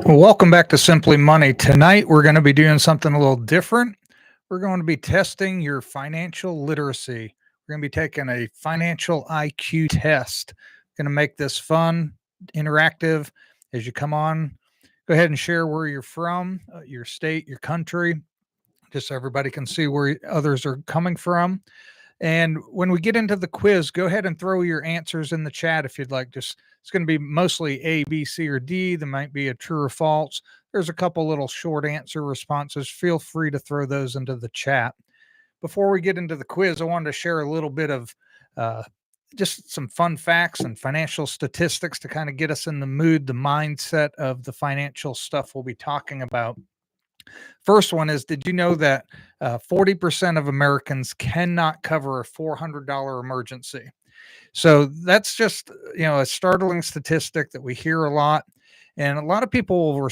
Welcome back to Simply Money. Tonight, we're going to be doing something a little different. We're going to be testing your financial literacy. We're going to be taking a financial IQ test. Going to make this fun, interactive. As you come on, go ahead and share where you're from, your state, your country, just so everybody can see where others are coming from. And when we get into the quiz, go ahead and throw your answers in the chat if you'd like. Just it's going to be mostly A, B, C, or D. There might be a true or false. There's a couple little short answer responses. Feel free to throw those into the chat. Before we get into the quiz, I wanted to share a little bit of uh, just some fun facts and financial statistics to kind of get us in the mood, the mindset of the financial stuff we'll be talking about. First one is, did you know that 40% of Americans cannot cover a $400 emergency? So that's just, a startling statistic that we hear a lot. And a lot of people will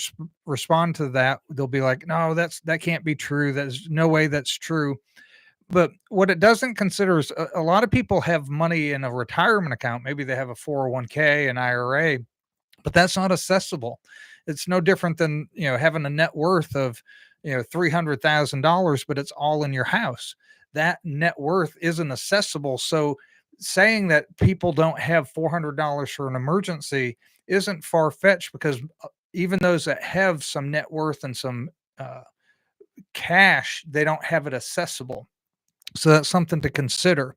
respond to that. They'll be like, no, that can't be true. There's no way that's true. But what it doesn't consider is a lot of people have money in a retirement account. Maybe they have a 401k, an IRA, but that's not accessible. It's no different than, having a net worth of, $300,000, but it's all in your house. That net worth isn't accessible. So saying that people don't have $400 for an emergency isn't far fetched, because even those that have some net worth and some uh, cash, they don't have it accessible. So that's something to consider.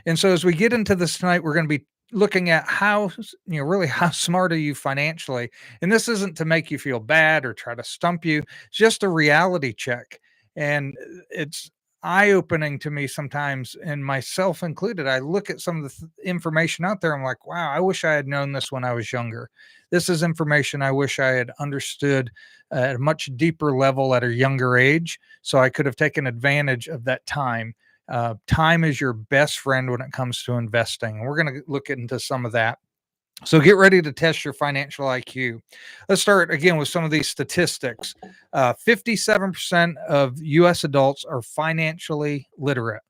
And so as we get into this tonight, we're going to be looking at how, really how smart are you financially? And this isn't to make you feel bad or try to stump you. It's just a reality check. And it's eye-opening to me sometimes, and myself included. I look at some of the information out there. I'm like, wow, I wish I had known this when I was younger. This is information I wish I had understood at a much deeper level at a younger age, so I could have taken advantage of that time. Time is your best friend when it comes to investing. And we're going to look into some of that. So get ready to test your financial IQ. Let's start again with some of these statistics. 57% of US adults are financially literate.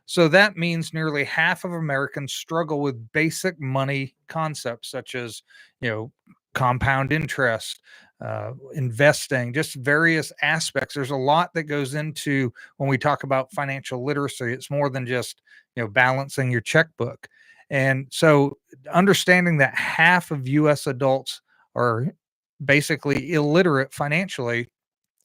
So that means nearly half of Americans struggle with basic money concepts such as, compound interest, investing, just various aspects. There's a lot that goes into when we talk about financial literacy. It's more than just, balancing your checkbook. And so understanding that half of US adults are basically illiterate financially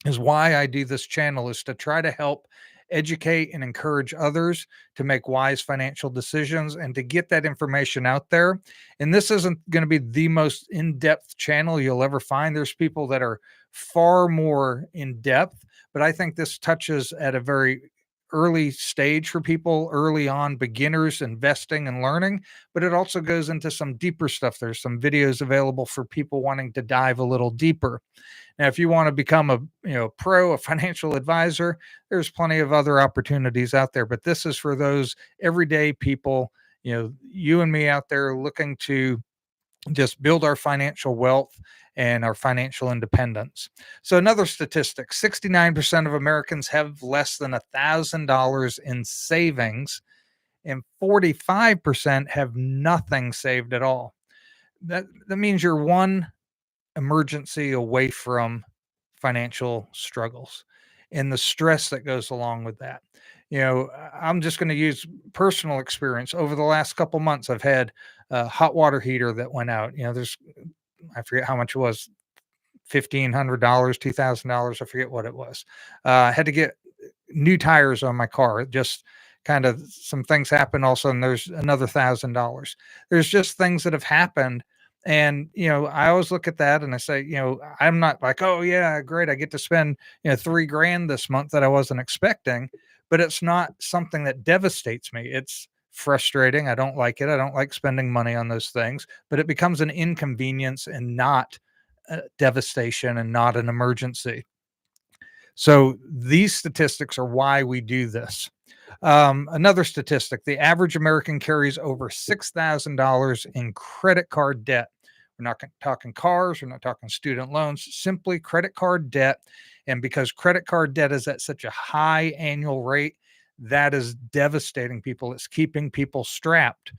is why I do this channel, is to try to help educate and encourage others to make wise financial decisions and to get that information out there. And this isn't going to be the most in-depth channel you'll ever find. There's people that are far more in depth, but I think this touches at a very early stage for people, early on, beginners investing and learning, but it also goes into some deeper stuff. There's some videos available for people wanting to dive a little deeper. Now, if you want to become a pro, a financial advisor, there's plenty of other opportunities out there. But this is for those everyday people, you and me out there looking to just build our financial wealth and our financial independence. So another statistic, 69% of Americans have less than $1,000 in savings, and 45% have nothing saved at all. That means you're one emergency away from financial struggles and the stress that goes along with that. I'm just going to use personal experience. Over the last couple months, I've had a hot water heater that went out. I forget how much it was, $1,500, $2,000. I forget what it was. I had to get new tires on my car. It just kind of, some things happen. Also, and there's another $1,000. There's just things that have happened. And, I always look at that and I say, I'm not like, oh yeah, great, I get to spend, $3,000 this month that I wasn't expecting, but it's not something that devastates me. It's frustrating. I don't like it. I don't like spending money on those things, but it becomes an inconvenience and not devastation and not an emergency. So these statistics are why we do this. Another statistic, the average American carries over $6,000 in credit card debt. We're not talking cars, we're not talking student loans, simply credit card debt. And because credit card debt is at such a high annual rate, that is devastating people. It's keeping people strapped.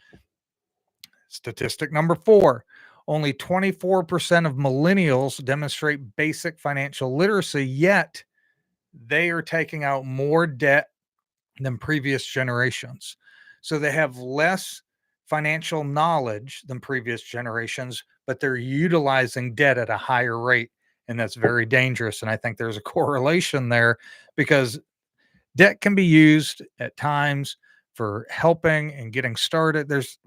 Statistic number 4, Only 24% of millennials demonstrate basic financial literacy, yet they are taking out more debt than previous generations. So they have less financial knowledge than previous generations, but they're utilizing debt at a higher rate. And that's very dangerous. And I think there's a correlation there because debt can be used at times for helping and getting started. There's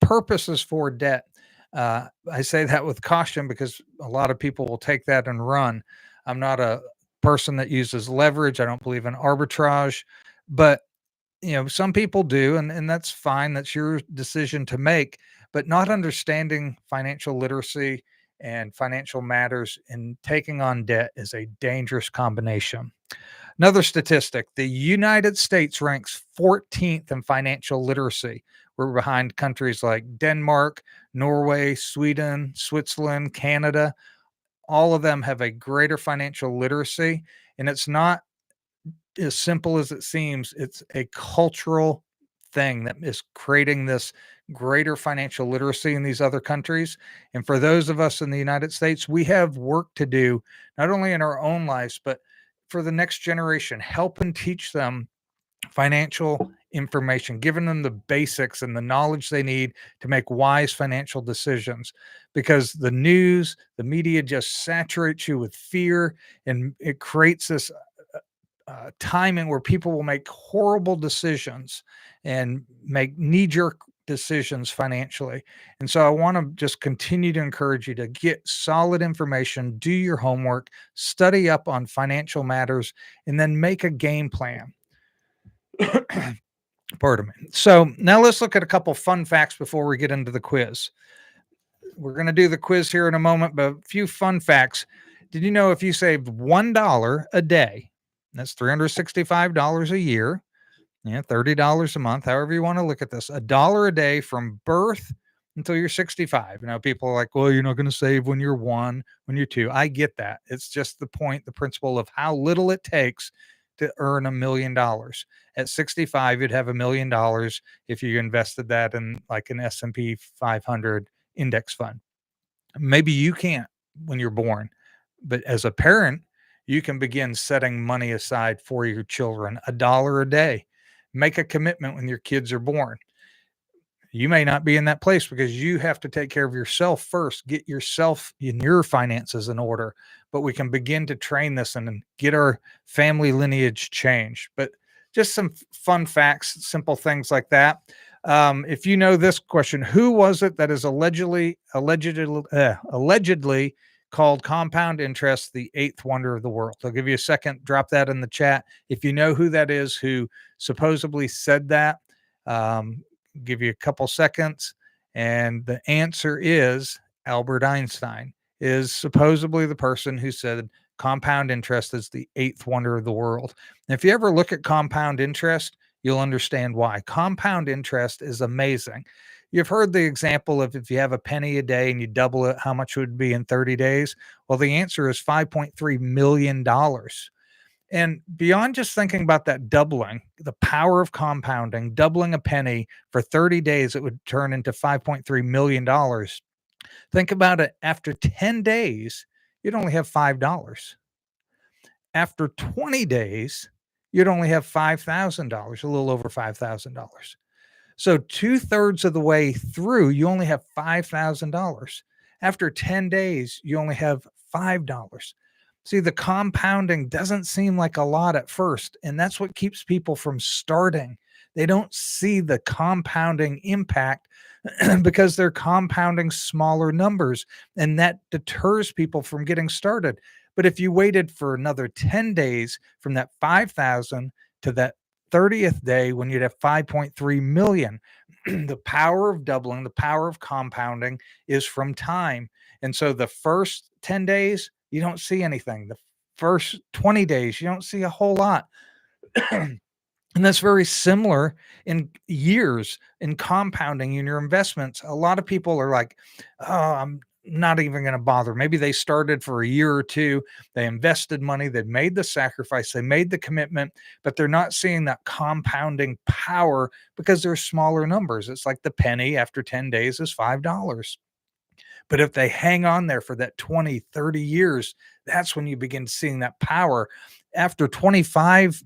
purposes for debt. I say that with caution because a lot of people will take that and run. I'm not a person that uses leverage. I don't believe in arbitrage, but some people do, and that's fine. That's your decision to make. But not understanding financial literacy and financial matters and taking on debt is a dangerous combination. Another statistic, the United States ranks 14th in financial literacy. We're behind countries like Denmark, Norway, Sweden, Switzerland, Canada. All of them have a greater financial literacy. And it's not as simple as it seems, it's a cultural thing that is creating this greater financial literacy in these other countries. And for those of us in the United States, we have work to do, not only in our own lives, but for the next generation, help and teach them financial information, giving them the basics and the knowledge they need to make wise financial decisions. Because the news, the media just saturates you with fear and it creates this timing where people will make horrible decisions and make knee jerk decisions financially. And so I want to just continue to encourage you to get solid information, do your homework, study up on financial matters, and then make a game plan. Pardon me. So now let's look at a couple fun facts before we get into the quiz. We're going to do the quiz here in a moment, but a few fun facts. Did you know if you saved $1 a day, that's $365 a year, $30 a month, however you want to look at this, a dollar a day from birth until you're 65. People are like, well, you're not going to save when you're one, when you're two. I get that. It's just the point, the principle of how little it takes to earn $1 million. At 65, you'd have $1 million if you invested that in like an S&P 500 index fund. Maybe you can't when you're born, but as a parent, you can begin setting money aside for your children, a dollar a day. Make a commitment when your kids are born. You may not be in that place because you have to take care of yourself first, get yourself and your finances in order. But we can begin to train this and get our family lineage changed. But just some fun facts, simple things like that. If you know this question, who was it that is allegedly called compound interest the eighth wonder of the world? I'll give you a second. Drop that in the chat if you know who that is, who supposedly said that. Give you a couple seconds, and the answer is Albert Einstein is supposedly the person who said compound interest is the eighth wonder of the world. And if you ever look at compound interest, you'll understand why. Compound interest is amazing. You've heard the example of if you have a penny a day and you double it, how much would it be in 30 days? Well, the answer is $5.3 million. And beyond just thinking about that doubling, the power of compounding, doubling a penny for 30 days, it would turn into $5.3 million. Think about it. After 10 days, you'd only have $5. After 20 days, you'd only have $5,000, a little over $5,000. So 2/3 of the way through, you only have $5,000. After 10 days, you only have $5. See, the compounding doesn't seem like a lot at first, and that's what keeps people from starting. They don't see the compounding impact because they're compounding smaller numbers, and that deters people from getting started. But if you waited for another 10 days from that 5,000 to that 30th day when you'd have 5.3 million, the power of doubling, the power of compounding is from time. And so the first 10 days, you don't see anything. The first 20 days, you don't see a whole lot. And that's very similar in years in compounding in your investments. A lot of people are like, oh, I'm not even going to bother. Maybe they started for a year or two, they invested money, they made the sacrifice, they made the commitment, but they're not seeing that compounding power because they're smaller numbers. It's like the penny after 10 days is $5. But if they hang on there for that 20, 30 years, that's when you begin seeing that power. After 25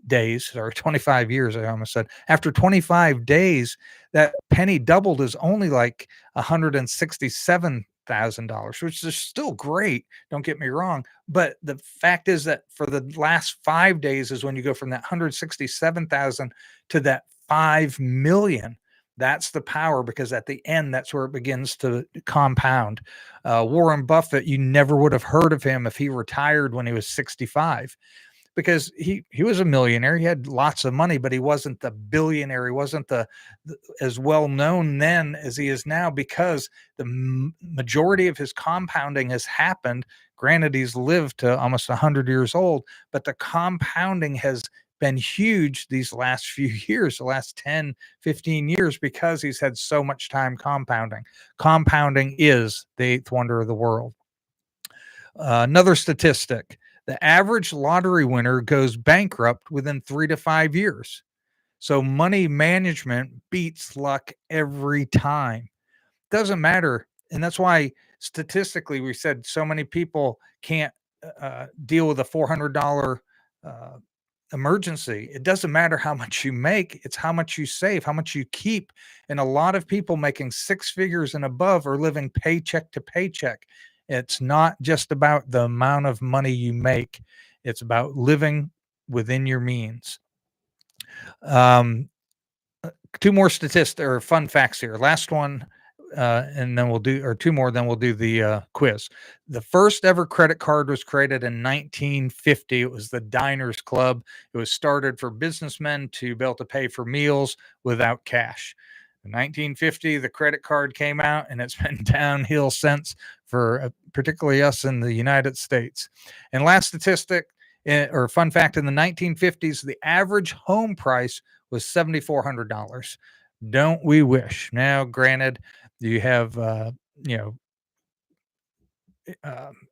days, or 25 years, I almost said, after 25 days, that penny doubled is only like $167,000, which is still great. Don't get me wrong. But the fact is that for the last 5 days is when you go from that 167,000 to that 5 million. That's the power, because at the end, that's where it begins to compound. Warren Buffett, you never would have heard of him if he retired when he was 65, because he was a millionaire. He had lots of money, but he wasn't the billionaire. He wasn't the as well known then as he is now, because the majority of his compounding has happened. Granted, he's lived to almost 100 years old, but the compounding has been huge these last few years, the last 10, 15 years, because he's had so much time compounding. Compounding is the eighth wonder of the world. Another statistic: the average lottery winner goes bankrupt within 3 to 5 years. So money management beats luck every time. Doesn't matter. And that's why statistically we said so many people can't deal with a $400 uh, emergency. It doesn't matter how much you make, it's how much you save, how much you keep. And a lot of people making six figures and above are living paycheck to paycheck. It's not just about the amount of money you make, it's about living within your means. Um, two more statistics or fun facts here. Last one, and then we'll do, or two more, then we'll do the quiz. The first ever credit card was created in 1950. It was the Diners Club. It was started for businessmen to be able to pay for meals without cash. In 1950, the credit card came out, and it's been downhill since for particularly us in the United States. And last statistic, or fun fact, in the 1950s, the average home price was $7,400. Don't we wish? Now, granted, you have, you know,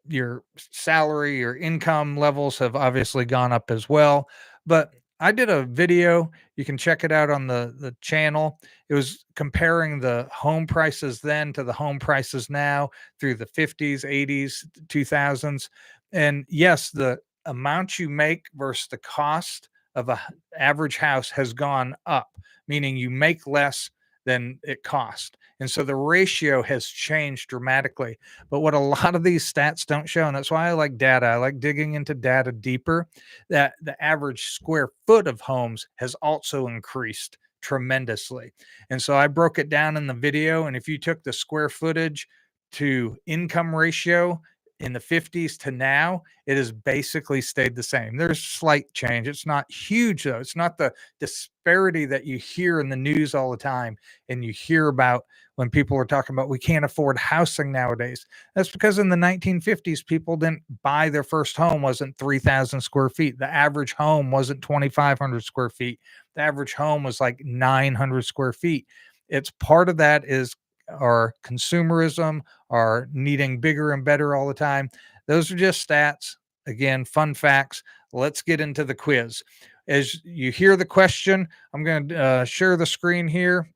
your salary, your income levels have obviously gone up as well. But I did a video. You can check it out on the channel. It was comparing the home prices then to the home prices now through the 50s, 80s, 2000s. And yes, the amount you make versus the cost of a average house has gone up, meaning you make less than it cost. And so the ratio has changed dramatically. But what a lot of these stats don't show, and that's why I like data, I like digging into data deeper, that the average square foot of homes has also increased tremendously. And so I broke it down in the video. And if you took the square footage to income ratio in the 50s to now, it has basically stayed the same. There's slight change. It's not huge, though. It's not the disparity that you hear in the news all the time and you hear about when people are talking about we can't afford housing nowadays. That's because in the 1950s, people didn't buy their first home wasn't 3,000 square feet. The average home wasn't 2,500 square feet. The average home was like 900 square feet. It's part of that is our consumerism, our needing bigger and better all the time. Those are just stats. Again, fun facts. Let's get into the quiz. As you hear the question, I'm going to share the screen here,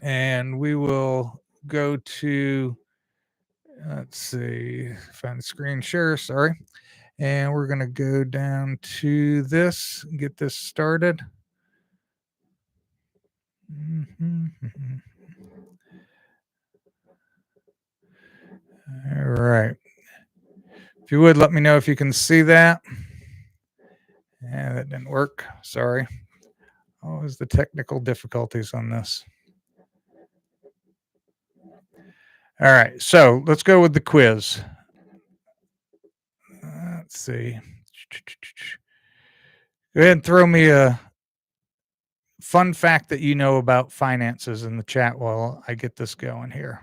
and we will go to, let's see, find the screen share, sorry. And we're going to go down to this, get this started. All right. If you would, let me know if you can see that. Yeah, that didn't work. Sorry. Always the technical difficulties on this. All right. So let's go with the quiz. Let's see. Go ahead and throw me a fun fact that you know about finances in the chat while I get this going here.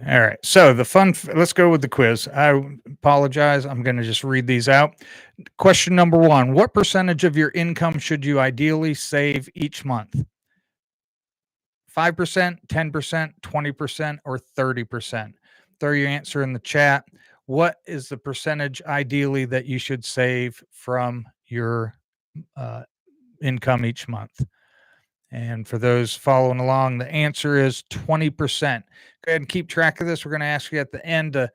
All right. So let's go with the quiz. I apologize. I'm going to just read these out. Question number 1: what percentage of your income should you ideally save each month? 5%, 10%, 20%, or 30%? Throw your answer in the chat. What is the percentage ideally that you should save from your uh, income each month? And for those following along, the answer is 20%. Go ahead and keep track of this. We're going to ask you at the end to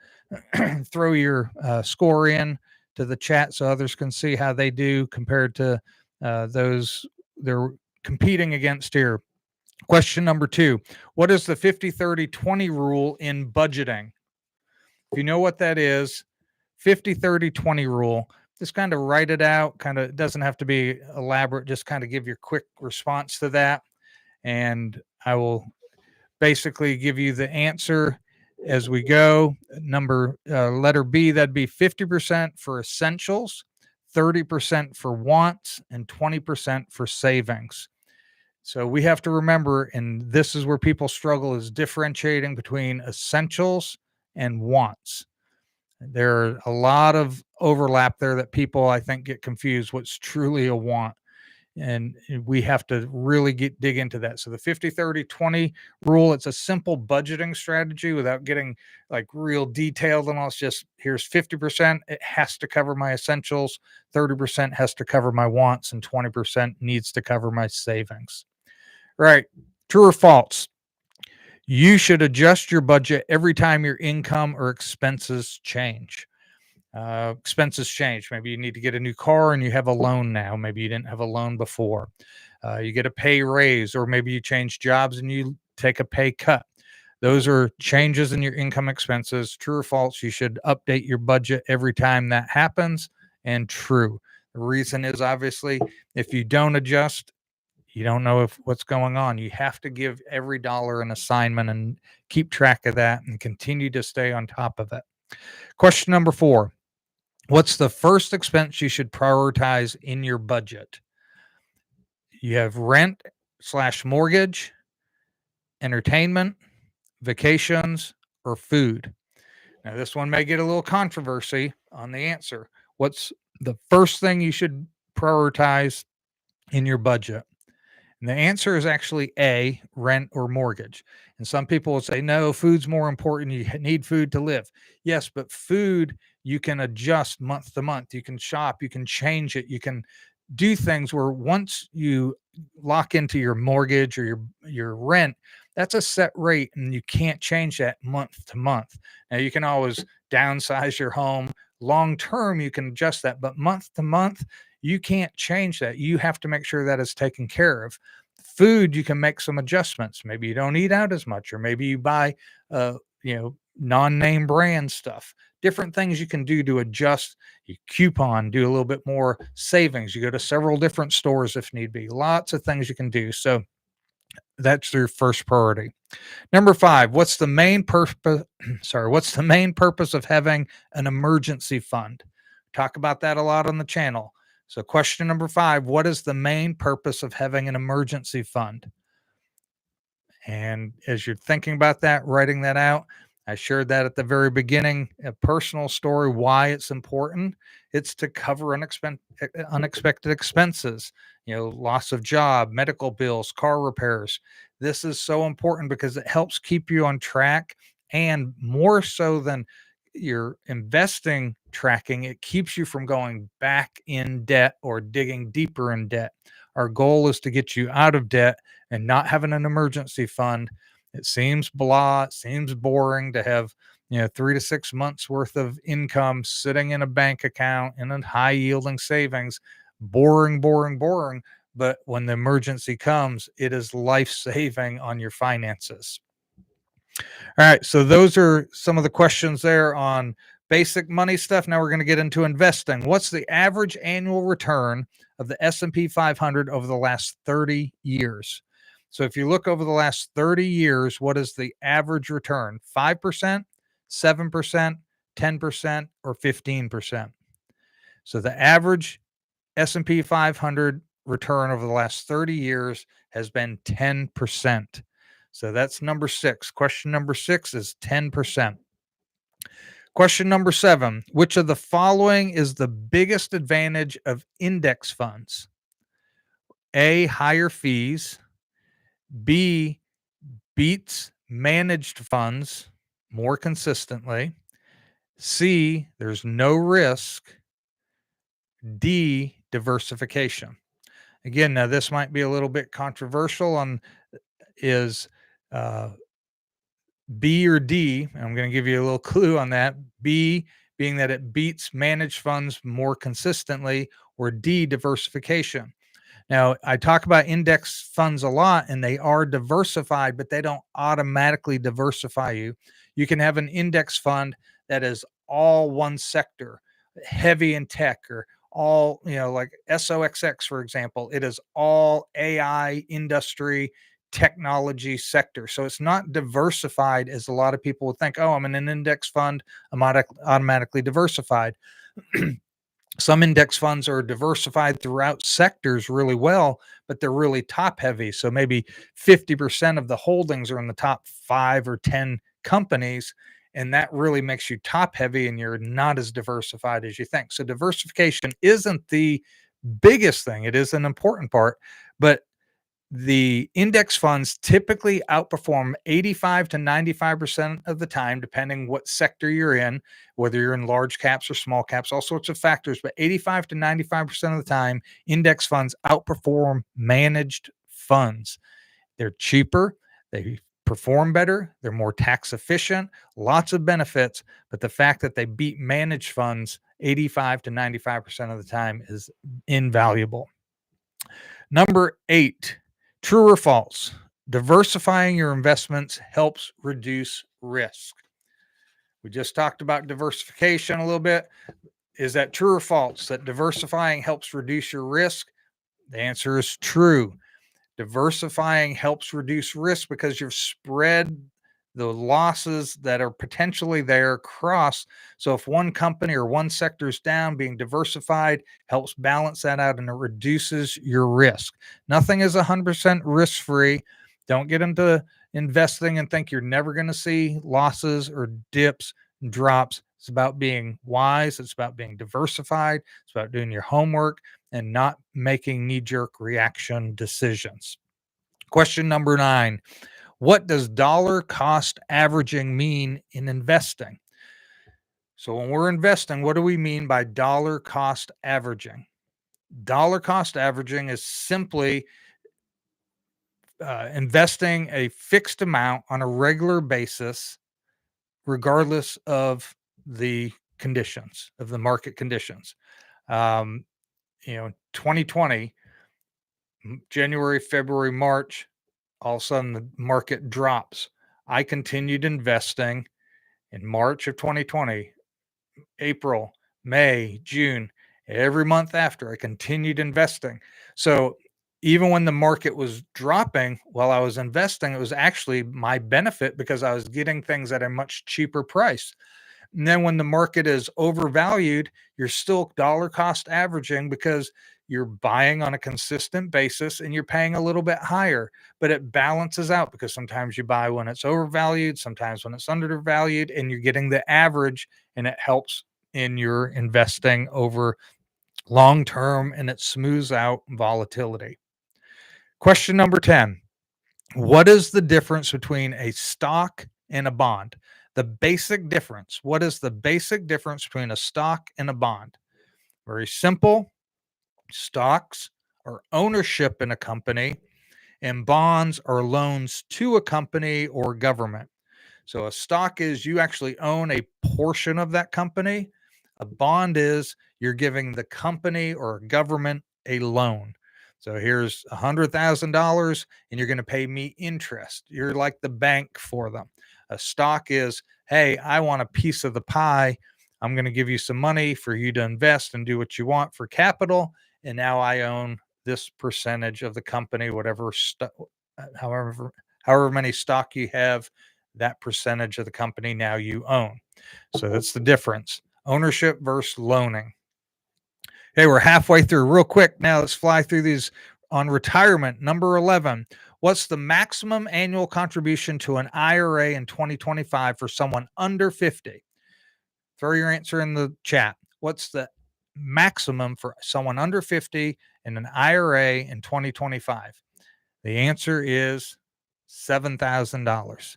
throw your score in to the chat so others can see how they do compared to those they're competing against here. Question number 2. What is the 50-30-20 rule in budgeting? If you know what that is, 50-30-20 rule, just kind of write it out. Kind of, it doesn't have to be elaborate. Just kind of give your quick response to that. And I will basically give you the answer as we go. Letter B, that'd be 50% for essentials, 30% for wants, and 20% for savings. So we have to remember, and this is where people struggle, is differentiating between essentials and wants. There are a lot of overlap there that people, I think, get confused what's truly a want. And we have to really dig into that. So the 50-30-20 rule, it's a simple budgeting strategy without getting like real detailed. And it's just, here's 50%. It has to cover my essentials. 30% has to cover my wants, and 20% needs to cover my savings. Right. True or false? You should adjust your budget every time your income or expenses change. Expenses change. Maybe you need to get a new car and you have a loan now. Maybe you didn't have a loan before. You get a pay raise, or maybe you change jobs and you take a pay cut. Those are changes in your income expenses. True or false? You should update your budget every time that happens. And true. The reason is obviously if you don't adjust, you don't know what's going on. You have to give every dollar an assignment and keep track of that and continue to stay on top of it. Question number 4. What's the first expense you should prioritize in your budget? You have rent/mortgage, entertainment, vacations, or food. Now, this one may get a little controversy on the answer. What's the first thing you should prioritize in your budget? And the answer is actually A, rent or mortgage. And some people will say, no, food's more important. You need food to live. Yes, but food, you can adjust month to month. You can shop, you can change it. You can do things where once you lock into your mortgage or your rent, that's a set rate and you can't change that month to month. Now you can always downsize your home. Long term, you can adjust that, but month to month, you can't change that. You have to make sure that is taken care of. Food, you can make some adjustments. Maybe you don't eat out as much, or maybe you buy, non-name brand stuff. Different things you can do to adjust. You coupon, do a little bit more savings. You go to several different stores if need be. Lots of things you can do. So that's your first priority. Number 5, what's the main purpose? What's the main purpose of having an emergency fund? Talk about that a lot on the channel. So question number 5, what is the main purpose of having an emergency fund? And as you're thinking about that, writing that out, I shared that at the very beginning, a personal story, why it's important. It's to cover unexpected expenses, loss of job, medical bills, car repairs. This is so important because it helps keep you on track, and more so than your investing tracking, it keeps you from going back in debt or digging deeper in debt. Our goal is to get you out of debt and not having an emergency fund. It seems blah, it seems boring to have, 3 to 6 months worth of income sitting in a bank account in a high yielding savings. Boring, boring, boring. But when the emergency comes, it is life saving on your finances. All right, so those are some of the questions there on basic money stuff. Now we're going to get into investing. What's the average annual return of the S&P 500 over the last 30 years? So if you look over the last 30 years, what is the average return? 5%, 7%, 10%, or 15%? So the average S&P 500 return over the last 30 years has been 10%. So that's number 6. Question number 6 is 10%. Question number 7, which of the following is the biggest advantage of index funds? A, higher fees. B, beats managed funds more consistently. C, there's no risk. D, diversification. Again, now this might be a little bit controversial on is uh, B or D. I'm going to give you a little clue on that. B being that it beats managed funds more consistently, or D, diversification. Now, I talk about index funds a lot and they are diversified, but they don't automatically diversify you. You can have an index fund that is all one sector, heavy in tech, or all, like SOXX, for example, it is all AI industry technology sector. So it's not diversified as a lot of people would think. Oh, I'm in an index fund, I'm automatically diversified. Some index funds are diversified throughout sectors really well, but they're really top heavy. So maybe 50% of the holdings are in the top 5 or 10 companies. And that really makes you top heavy and you're not as diversified as you think. So diversification isn't the biggest thing, it is an important part, but the index funds typically outperform 85 to 95% of the time, depending what sector you're in, whether you're in large caps or small caps, all sorts of factors. But 85 to 95% of the time, index funds outperform managed funds. They're cheaper, they perform better, they're more tax efficient, lots of benefits. But the fact that they beat managed funds 85 to 95% of the time is invaluable. Number 8, true or false? Diversifying your investments helps reduce risk. We just talked about diversification a little bit. Is that true or false? That diversifying helps reduce your risk? The answer is true. Diversifying helps reduce risk because you've spread the losses that are potentially there across. So if one company or one sector is down, being diversified helps balance that out and it reduces your risk. Nothing is 100% risk free. Don't get into investing and think you're never going to see losses or dips and drops. It's about being wise. It's about being diversified. It's about doing your homework and not making knee jerk reaction decisions. Question number 9. What does dollar cost averaging mean in investing? So, when we're investing, what do we mean by dollar cost averaging? Dollar cost averaging is simply investing a fixed amount on a regular basis, regardless of the conditions, of the market conditions. 2020, January, February, March, all of a sudden the market drops. I continued investing in March of 2020, April, May, June, every month after, I continued investing. So even when the market was dropping while I was investing, it was actually my benefit because I was getting things at a much cheaper price. And then when the market is overvalued, you're still dollar cost averaging because you're buying on a consistent basis and you're paying a little bit higher, but it balances out because sometimes you buy when it's overvalued, sometimes when it's undervalued, and you're getting the average and it helps in your investing over long term and it smooths out volatility. Question number 10. What is the difference between a stock and a bond? The basic difference. What is the basic difference between a stock and a bond? Very simple. Stocks are ownership in a company, and bonds are loans to a company or government. So a stock is you actually own a portion of that company. A bond is you're giving the company or government a loan. So here's $100,000 and you're going to pay me interest. You're like the bank for them. A stock is, hey, I want a piece of the pie. I'm going to give you some money for you to invest and do what you want for capital. And now I own this percentage of the company, whatever, however many stock you have, that percentage of the company now you own. So that's the difference. Ownership versus loaning. Hey, we're halfway through. Real quick, now let's fly through these on retirement. Number 11. What's the maximum annual contribution to an IRA in 2025 for someone under 50? Throw your answer in the chat. What's the maximum for someone under 50 in an IRA in 2025? The answer is $7,000.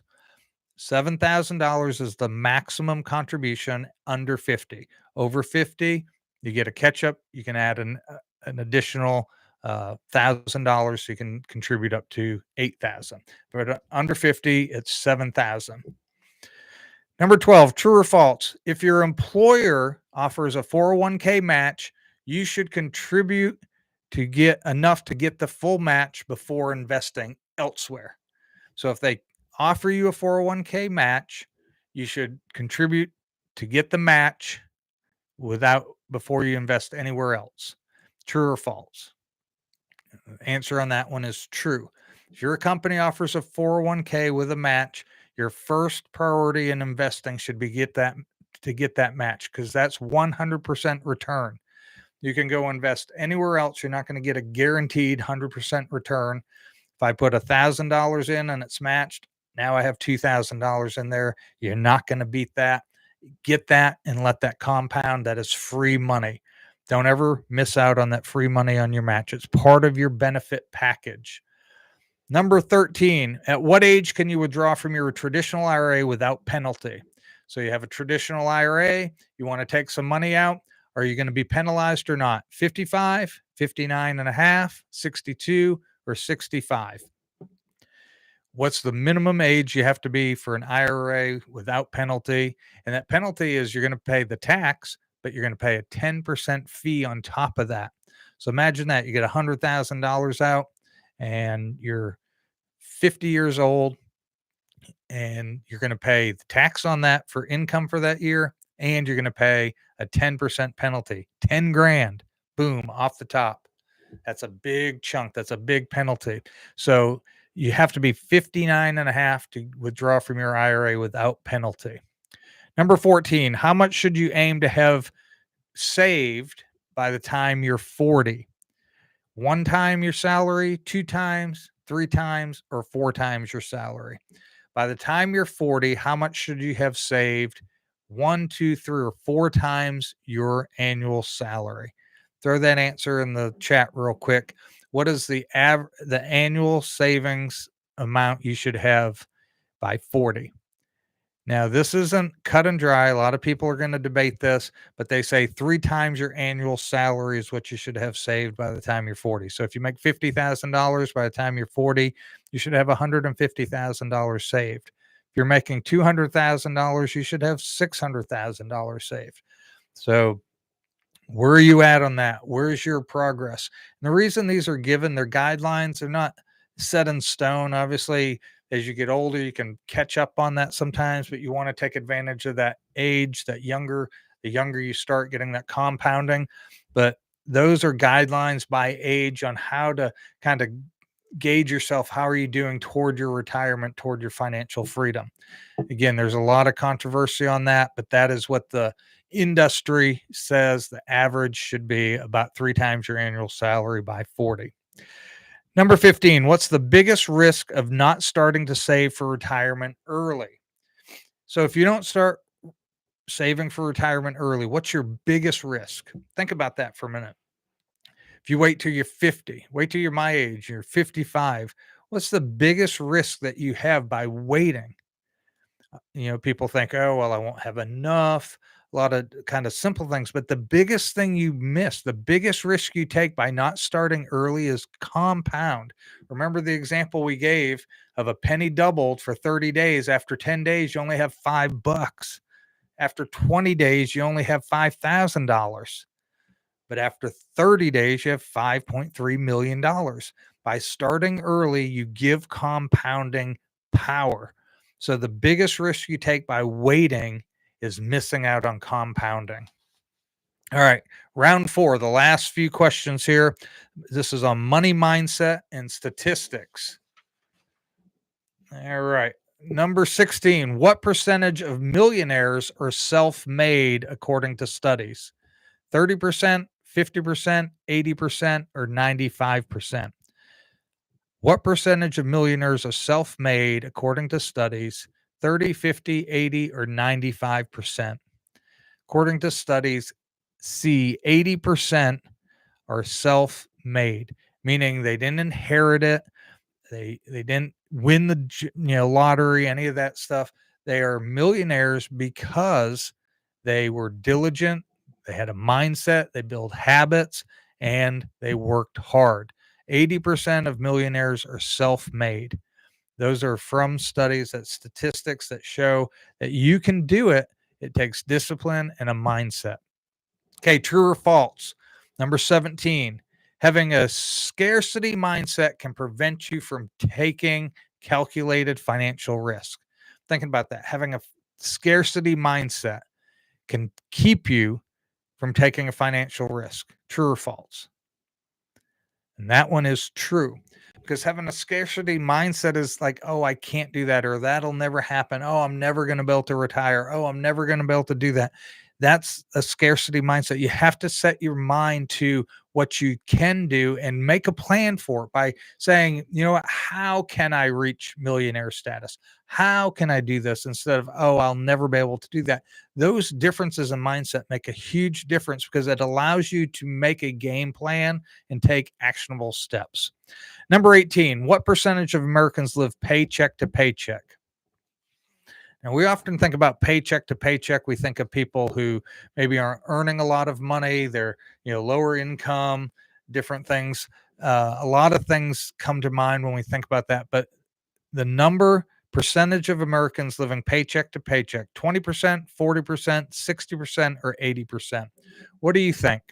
$7,000 is the maximum contribution under 50. Over 50, you get a catch up. You can add an additional $1,000, so you can contribute up to 8,000. But under 50, it's 7,000. Number 12, true or false? If your employer offers a 401k match, you should contribute to get enough to get the full match before investing elsewhere. So if they offer you a 401k match, you should contribute to get the match without before you invest anywhere else. True or false? Answer on that one is true. If your company offers a 401k with a match, your first priority in investing should be get that match, because that's 100% return. You can go invest anywhere else. You're not going to get a guaranteed 100% return. If I put $1,000 in and it's matched, now I have $2,000 in there. You're not going to beat that. Get that and let that compound. That is free money. Don't ever miss out on that free money on your match. It's part of your benefit package. Number 13, at what age can you withdraw from your traditional IRA without penalty? So you have a traditional IRA, you want to take some money out. Are you going to be penalized or not? 55, 59 and a half, 62, or 65? What's the minimum age you have to be for an IRA without penalty? And that penalty is you're going to pay the tax, but you're going to pay a 10% fee on top of that. So imagine that you get $100,000 out and you're 50 years old and you're going to pay the tax on that for income for that year. And you're going to pay a 10% penalty, 10 grand, boom, off the top. That's a big chunk. That's a big penalty. So you have to be 59 and a half to withdraw from your IRA without penalty. Number 14, how much should you aim to have saved by the time you're 40? 1 time your salary, 2 times, 3 times, or 4 times your salary? By the time you're 40, how much should you have saved? 1, 2, 3, or 4 times your annual salary? Throw that answer in the chat real quick. What is the annual savings amount you should have by 40? Now, this isn't cut and dry. A lot of people are going to debate this, but they say 3 times your annual salary is what you should have saved by the time you're 40. So if you make $50,000 by the time you're 40, you should have $150,000 saved. If you're making $200,000, you should have $600,000 saved. So where are you at on that? Where's your progress? And the reason these are given, they're guidelines, they're not set in stone. Obviously, as you get older, you can catch up on that sometimes, but you want to take advantage of that age, the younger you start getting that compounding. But those are guidelines by age on how to kind of gauge yourself. How are you doing toward your retirement, toward your financial freedom? Again, there's a lot of controversy on that, but that is what the industry says the average should be, about 3 times your annual salary by 40. Number 15, what's the biggest risk of not starting to save for retirement early? So if you don't start saving for retirement early, what's your biggest risk? Think about that for a minute. If you wait till you're 50, wait till you're my age, you're 55, what's the biggest risk that you have by waiting? People think, oh, well, I won't have enough, a lot of kind of simple things. But the biggest thing you miss, the biggest risk you take by not starting early is compound. Remember the example we gave of a penny doubled for 30 days. After 10 days, you only have $5. After 20 days, you only have $5,000. But after 30 days, you have $5.3 million. By starting early, you give compounding power. So the biggest risk you take by waiting is missing out on compounding. All right, round 4, the last few questions here. This is on money mindset and statistics. All right. Number 16, what percentage of millionaires are self-made according to studies? 30%, 50%, 80%, or 95%? What percentage of millionaires are self-made according to studies? 30, 50, 80, or 95%? According to studies, C, 80% are self-made, meaning they didn't inherit it. They didn't win the lottery, any of that stuff. They are millionaires because they were diligent, they had a mindset, they built habits, and they worked hard. 80% of millionaires are self-made. Those are from studies, that statistics that show that you can do it. It takes discipline and a mindset. Okay, true or false? Number 17, having a scarcity mindset can prevent you from taking calculated financial risk. Thinking about that, having a scarcity mindset can keep you from taking a financial risk. True or false? And that one is true, because having a scarcity mindset is like, oh, I can't do that, or that'll never happen. Oh, I'm never going to be able to retire. Oh, I'm never going to be able to do that. That's a scarcity mindset. You have to set your mind to what you can do and make a plan for it by saying, you know what, how can I reach millionaire status? How can I do this, instead of, oh, I'll never be able to do that? Those differences in mindset make a huge difference, because it allows you to make a game plan and take actionable steps. Number 18, what percentage of Americans live paycheck to paycheck? And we often think about paycheck to paycheck. We think of people who maybe aren't earning a lot of money, they're, lower income, different things. A lot of things come to mind when we think about that. But the number percentage of Americans living paycheck to paycheck, 20%, 40%, 60%, or 80%. What do you think?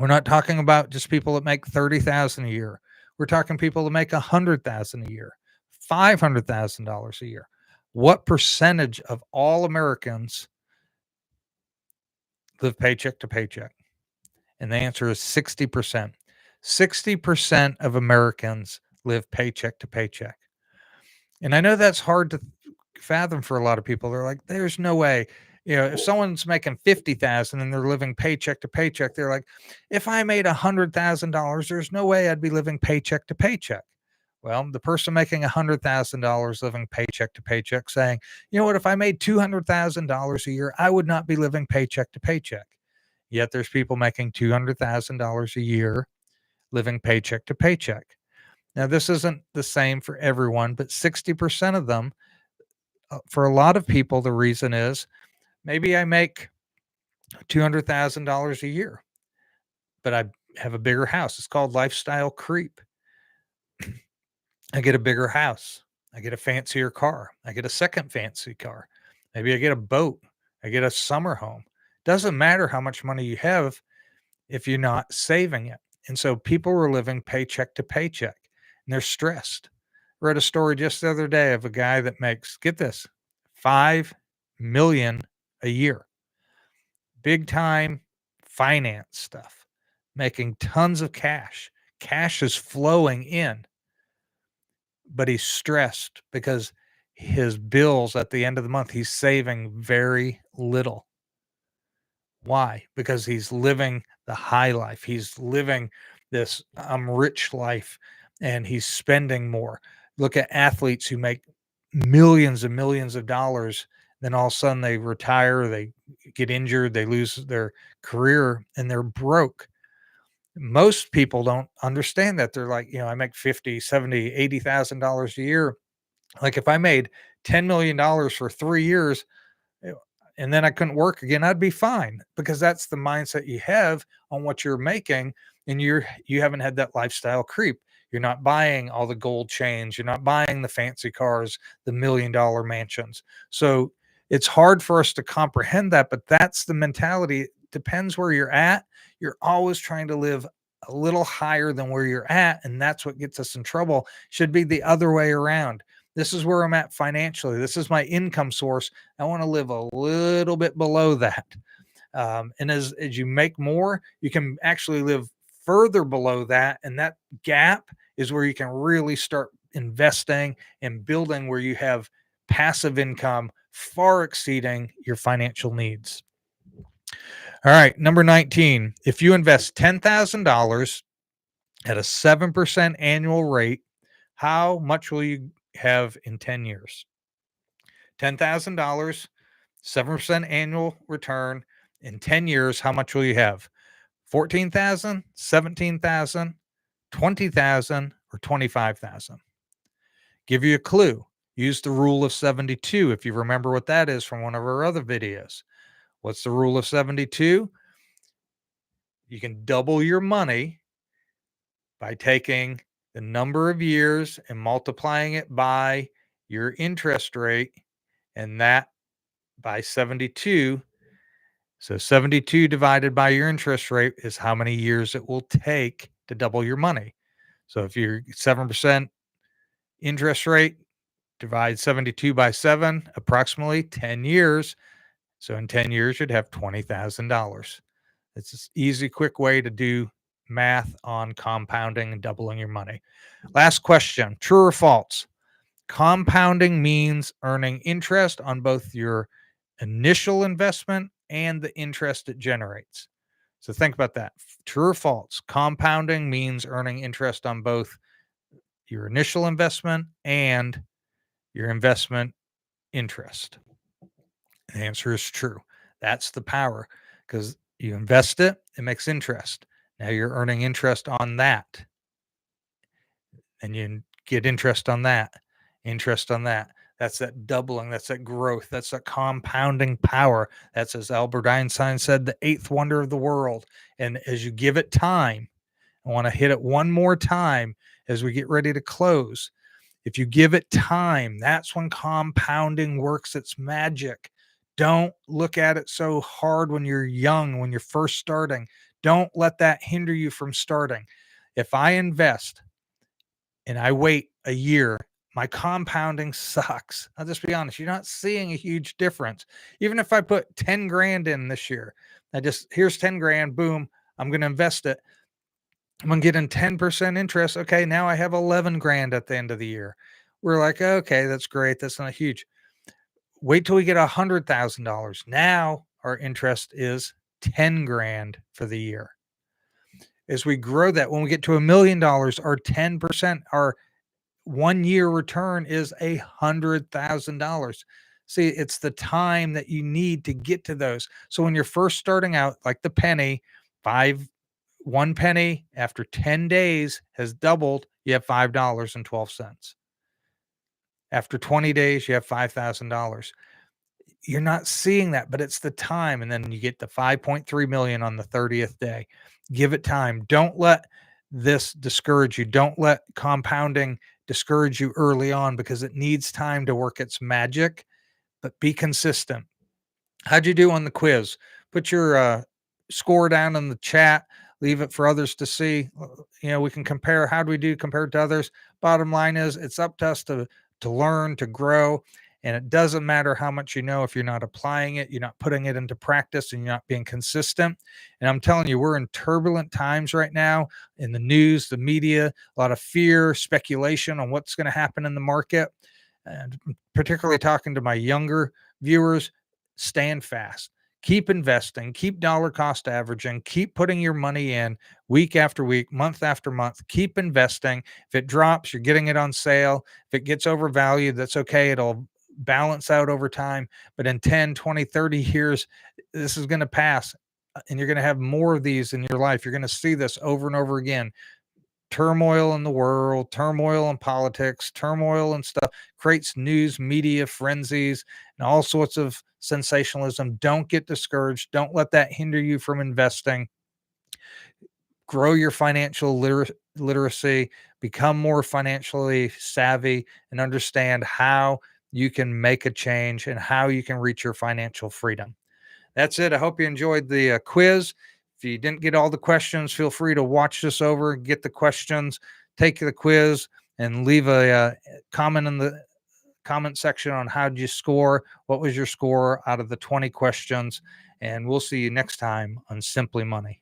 We're not talking about just people that make 30,000 a year. We're talking people that make 100,000 a year, $500,000 a year. What percentage of all Americans live paycheck to paycheck? And the answer is 60%. 60% of Americans live paycheck to paycheck. And I know that's hard to fathom for a lot of people. They're like, there's no way. If someone's making 50,000 and they're living paycheck to paycheck, they're like, if I made $100,000, there's no way I'd be living paycheck to paycheck. Well, the person making $100,000 living paycheck to paycheck saying, you know what, if I made $200,000 a year, I would not be living paycheck to paycheck. Yet there's people making $200,000 a year living paycheck to paycheck. Now, this isn't the same for everyone, but 60% of them, for a lot of people, the reason is maybe I make $200,000 a year, but I have a bigger house. It's called lifestyle creep. I get a bigger house. I get a fancier car. I get a second fancy car. Maybe I get a boat. I get a summer home. Doesn't matter how much money you have if you're not saving it. And so people are living paycheck to paycheck, and they're stressed. I read a story just the other day of a guy that makes, get this, 5 million a year. Big time finance stuff, making tons of cash. Cash is flowing in, but he's stressed because his bills at the end of the month, he's saving very little. Why? Because he's living the high life. He's living this rich life, and he's spending more. Look at athletes who make millions and millions of dollars. Then all of a sudden they retire, they get injured, they lose their career, and they're broke. Most people don't understand that. They're like, I make 50, 70, $80,000 a year. Like if I made $10 million for 3 years, eh, and then I couldn't work again, I'd be fine, because that's the mindset you have on what you're making. And you haven't had that lifestyle creep. You're not buying all the gold chains. You're not buying the fancy cars, the $1 million mansions. So it's hard for us to comprehend that, but that's the mentality. It depends where you're at. You're always trying to live a little higher than where you're at. And that's what gets us in trouble. Should be the other way around. This is where I'm at financially. This is my income source. I want to live a little bit below that. And as you make more, you can actually live further below that. And that gap is where you can really start investing and building, where you have passive income far exceeding your financial needs. All right. Number 19, if you invest $10,000 at a 7% annual rate, how much will you have in 10 years? $10,000, 7% annual return in 10 years. How much will you have? 14,000, 17,000, 20,000, or 25,000? Give you a clue. Use the rule of 72 if you remember what that is from one of our other videos. What's the rule of 72? You can double your money by taking the number of years and multiplying it by your interest rate, and that by 72. So 72 divided by your interest rate is how many years it will take to double your money. So if you're 7% interest rate, divide 72 by 7, approximately 10 years. So in 10 years, you'd have $20,000. It's an easy, quick way to do math on compounding and doubling your money. Last question, true or false? Compounding means earning interest on both your initial investment and the interest it generates. So think about that. True or false? Compounding means earning interest on both your initial investment and your investment interest. The answer is true. That's the power because you invest it, it makes interest. Now you're earning interest on that, and you get interest on that, interest on that. That's that doubling, that's that growth, that's that compounding power. That's, as Albert Einstein said, the eighth wonder of the world. And as you give it time, I want to hit it one more time as we get ready to close. If you give it time, that's when compounding works its magic. Don't look at it so hard when you're young, when you're first starting. Don't let that hinder you from starting. If I invest and I wait a year, my compounding sucks. I'll just be honest. You're not seeing a huge difference. Even if I put 10 grand in this year, here's 10 grand, boom, I'm going to invest it. I'm getting 10% interest. Okay, now I have 11 grand at the end of the year. We're like, okay, that's great. That's not huge. Wait till we get $100,000. Now our interest is 10 grand for the year. As we grow that, when we get to $1 million, our 10%, our 1 year return is $100,000. See, it's the time that you need to get to those. So when you're first starting out, like the penny, 1 penny after 10 days has doubled, you have $5.12. After 20 days, you have $5,000. You're not seeing that, but it's the time. And then you get the 5.3 million on the 30th day. Give it time. Don't let this discourage you. Don't let compounding discourage you early on because it needs time to work its magic, but be consistent. How'd you do on the quiz? Put your score down in the chat. Leave it for others to see. We can compare. How do we do compared to others? Bottom line is, it's up to us to learn, to grow, and it doesn't matter how much you know if you're not applying it, you're not putting it into practice, and you're not being consistent. And I'm telling you, we're in turbulent times right now in the news, the media, a lot of fear, speculation on what's going to happen in the market, and particularly talking to my younger viewers. Stand fast, keep investing, keep dollar cost averaging, keep putting your money in week after week, month after month, keep investing. If it drops, you're getting it on sale. If it gets overvalued, that's okay. It'll balance out over time. But in 10, 20, 30 years, this is going to pass, and you're going to have more of these in your life. You're going to see this over and over again. Turmoil in the world, turmoil in politics, turmoil and stuff creates news media frenzies and all sorts of sensationalism. Don't get discouraged. Don't let that hinder you from investing. Grow your financial literacy, become more financially savvy, and understand how you can make a change and how you can reach your financial freedom. That's it. I hope you enjoyed the quiz. If you didn't get all the questions, feel free to watch this over, get the questions, take the quiz, and leave a comment in the comment section on how did you score, what was your score out of the 20 questions, and we'll see you next time on Simply Money.